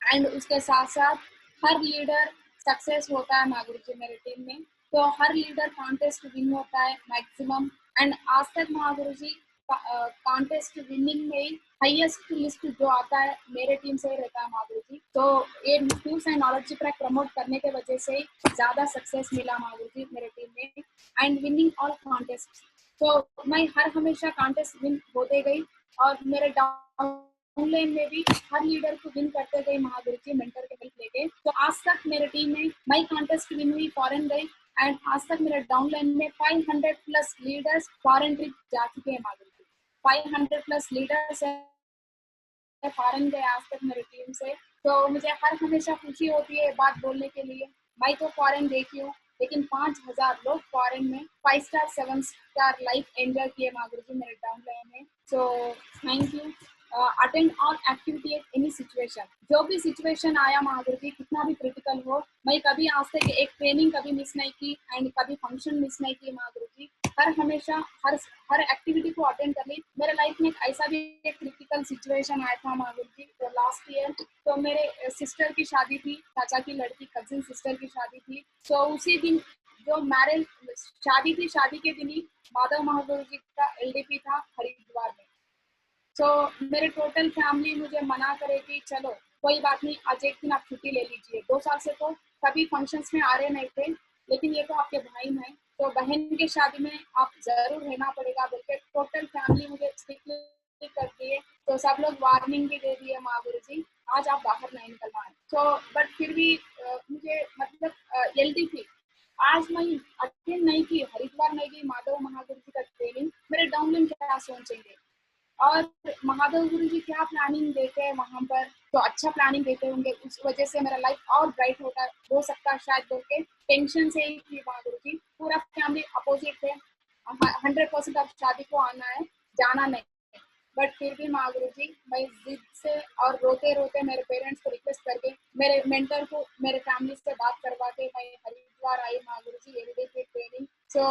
एंड उसके साथ साथ हर लीडर सक्सेस होता है महागुरु जी मेरे टीम में। तो हर लीडर कॉन्टेस्ट विन होता है मैक्सिमम। एंड आज तक महागुरु जी कॉन्टेस्ट विनिंग में हाईएस्ट लिस्ट जो आता है मेरे टीम से ही रहता है महागुरु जी। तो ये tools and knowledge track promote करने के वजह से ज्यादा सक्सेस मिला महागुरु जी मेरे टीम में। एंड विनिंग ऑल कॉन्टेस्ट, तो मैं हर हमेशा कॉन्टेस्ट विन होते गई, और मेरे डाउनलाइन में भी हर लीडर को विन करते गए महागुरु जी मेंटर के हेल्प लेके। तो आज तक मेरे टीम में मैं कॉन्टेस्ट विन हुई, फॉरेन गई, एंड आज तक मेरे डाउनलाइन में 500 प्लस लीडर्स फॉरेन ट्रिप जा चुके हैं महागुरु जी। 500 प्लस लीडर्स फॉरेन गए आज तक मेरी टीम से। तो मुझे हर हमेशा खुशी होती है बात बोलने के लिए। मैं तो फॉरेन देखी हूँ, लेकिन 5,000 लोग फॉरेन में 5 स्टार 7 स्टार लाइफ एंजॉय किए महागुरु जी मेरे डाउनलाइन में। So thank you. Attend all activity at any situation, जो भी सिचुएशन आया महागुरु जी कितना भी क्रिटिकल हो, मैं कभी आज तक एक ट्रेनिंग कभी मिस नहीं की एंड कभी फंक्शन मिस नहीं की महागुरु जी। हर हमेशा हर एक्टिविटी को अटेंड कर ली। मेरे लाइफ में ऐसा भी एक क्रिटिकल सिचुएशन आया था महागुरु जी, तो लास्ट ईयर तो मेरे सिस्टर की शादी थी, चाचा की लड़की कजिन सिस्टर की शादी थी। तो उसी दिन जो मैरिज शादी थी, शादी के दिन ही माधव महागुरु जी का एलडीपी था हरिद्वार में। तो मेरे टोटल फैमिली मुझे मना करे कि चलो कोई बात नहीं, आज एक दिन आप छुट्टी ले लीजिए। 2 साल से तो कभी फंक्शंस में आ रहे नहीं थे, लेकिन ये तो आपके भाई हैं, तो बहन की शादी में आप जरूर रहना पड़ेगा बोल के टोटल फैमिली मुझे स्ट्रिक्टली कर दिए। तो सब लोग वार्निंग भी दे दिए महागुरु जी, आज आप बाहर नहीं निकलना है। तो बट फिर भी मुझे मतलब एलडीपी आज मैं अटेंड नहीं की, हरिद्वार नहीं गई माधव महागुरु जी का ट्रेनिंग, मेरे डाउनलाइन क्या सोचेंगे, और महादेव गुरु जी क्या प्लानिंग देते हैं वहां पर, तो अच्छा प्लानिंग देते होंगे, उस वजह से मेरा लाइफ और ब्राइट हो सकता है शायद बोल के टेंशन से ही थी महागुरु जी। पूरा फैमिली अपोजिट थे, 100% अब शादी को आना है, जाना नहीं। बट फिर भी महागुरु जी मैं जिद से और रोते रोते मेरे पेरेंट्स को रिक्वेस्ट करके मेरे मेंटर को मेरे फैमिली से बात करवा के मैं हरिद्वार आई महागुरु जी एलडीपी ट्रेनिंग। सो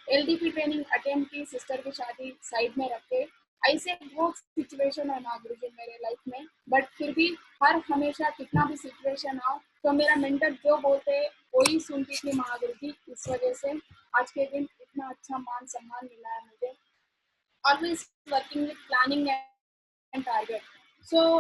एलडीपी ट्रेनिंग अटेंड की, सिस्टर की शादी साइड में रख के। ऐसे बहुत सिचुएशन है महागुरु जी मेरे लाइफ में, बट फिर भी हर हमेशा कितना भी सिचुएशन आओ तो मेरा मेंटर जो बोलते हैं वही सुनती थी महागुरु जी। इस वजह से आज के दिन इतना अच्छा मान सम्मान मिला है मुझे। Always working with planning and target. So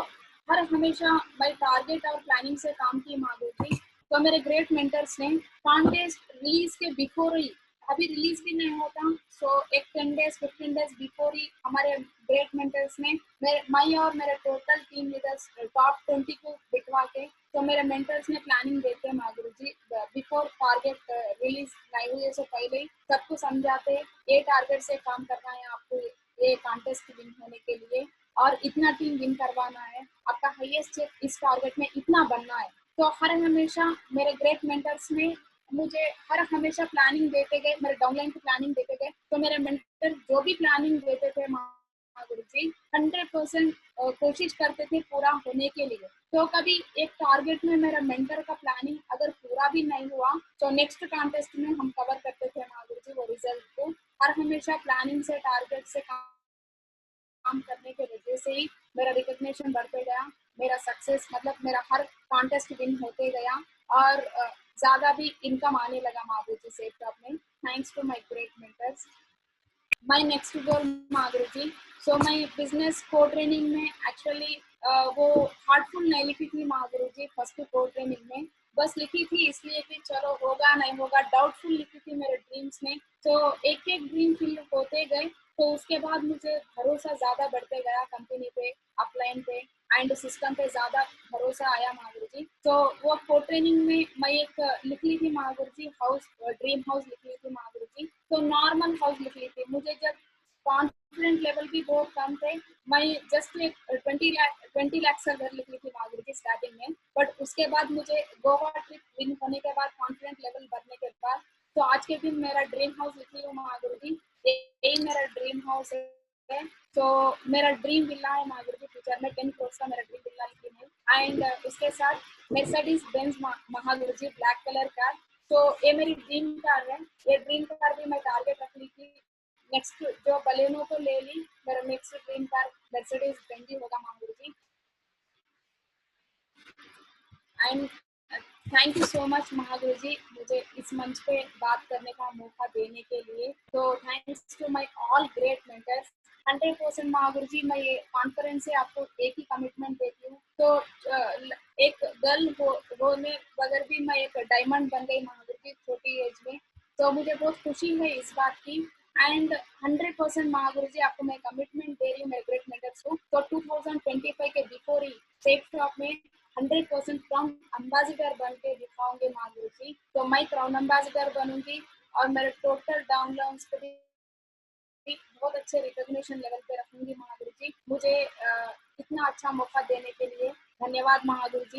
हर हमेशा मैं टारगेट और प्लानिंग से काम की महागुरु जी। तो मेरे ग्रेट मेंटर्स ने कॉन्टेस्ट रिलीज के बिफोर ही, अभी रिलीज भी नहीं होता, सो एक 10 डेज 15 डेज बिफोर ही हमारे ग्रेट मेंटर्स ने मैं और मेरे टोटल टीम लीडर्स टॉप 20 को बिठवा के, तो मेरे मेंटर्स ने प्लानिंग देते हैं महागुरु जी बिफोर टारगेट रिलीज नहीं हुए से पहले ही सबको समझाते ये टारगेट से काम करना है आपको, ये कॉन्टेस्ट विन होने के लिए, और इतना टीम विन करवाना है, आपका हाईएस्ट इस टारगेट में इतना बनना है। तो हर हमेशा मेरे ग्रेट मेंटर्स ने मुझे हर हमेशा प्लानिंग देते गए, मेरे डाउनलाइन की प्लानिंग देते गए। तो मेरे मेंटर जो भी प्लानिंग देते थे महागुरु जी 100% कोशिश करते थे पूरा होने के लिए। तो कभी एक टारगेट में मेरा मेंटर का प्लानिंग अगर पूरा भी नहीं हुआ तो नेक्स्ट कॉन्टेस्ट में हम कवर करते थे महागुरु जी वो रिजल्ट को। हर हमेशा प्लानिंग से टारगेट से काम करने के वजह से ही मेरा रिकग्निशन बढ़ते गया। मेरा सक्सेस मतलब मेरा हर कॉन्टेस्ट विन होते गया और ज़्यादा भी इनकम आने लगा माधुरी सेफ शॉप में, thanks to my great mentors. My next goal Madhuri, so my business को ट्रेनिंग में एक्चुअली वो हार्टफुल नहीं लिखी थी माधुरी फर्स्ट को ट्रेनिंग में, बस लिखी थी इसलिए कि चलो होगा नहीं होगा, डाउटफुल लिखी थी मेरे ड्रीम्स में। तो एक एक ड्रीम फिल होते गए, तो उसके बाद मुझे भरोसा ज़्यादा बढ़ते गया कंपनी पे, अपलाइन पे एंड सिस्टम पे ज़्यादा भरोसा आया माधुरी जी। तो वो को ट्रेनिंग में मैं एक लिख ली थी माधुरी जी, हाउस ड्रीम हाउस लिख ली थी माधुरी जी, तो नॉर्मल हाउस लिख ली थी। मुझे जब कॉन्फिडेंट लेवल भी बहुत कम थे, मैं जस्ट एक 20 लाख से घर लिख ली थी माधुरी जी स्टार्टिंग में, बट उसके बाद मुझे गोवा ट्रिप विन होने के बाद कॉन्फिडेंट लेवल बढ़ने के बाद, तो आज के दिन मेरा ड्रीम हाउस लिख ली हूँ माधुरी जी, यही मेरा ड्रीम हाउस है। तो मेरा ड्रीम विला है माधुरी जी, फ्यूचर में 10 करोड़ का मेरा ड्रीम विला लिखी है एंड उसके साथ मर्सिडीज बेंज महागुरु जी ब्लैक कलर कार। तो ये मेरी ड्रीम कार है, ये ड्रीम कार भी मैं टारगेट रख ली थी। नेक्स्ट जो बलेनो तो ले ली, मेरा next dream car Mercedes Benz ही होगा Madhuri ji. And thank you so much Mahaguru ji, मुझे इस मंच पे बात करने का मौका देने के लिए। तो thanks to my all great mentors. 100% Mahaguru ji, मैं ये कॉन्फ्रेंस से आपको एक ही कमिटमेंट देती हूँ। तो एक गर्ल होने बगैर भी मैं एक डायमंड बन गई महागुरु जी छोटी एज में, तो मुझे बहुत खुशी है इस बात की। एंड 100% महागुरु जी आपको मैं कमिटमेंट दे रही हूँ मेरे ग्रेट मेंटर्स को, तो 2025 के बिफोर ही सेफ शॉप में 100% क्राउन अम्बेसिडर बन के दिखाऊंगी माधुरी जी। तो मैं क्राउन अम्बेसिडर बनूंगी और मेरे टोटल डाउनलाउंस पे भी बहुत अच्छे रिकॉग्निशन लेवल पे रखूंगी माधुरी जी। मुझे इतना अच्छा मौका देने के लिए धन्यवाद माधुरी जी।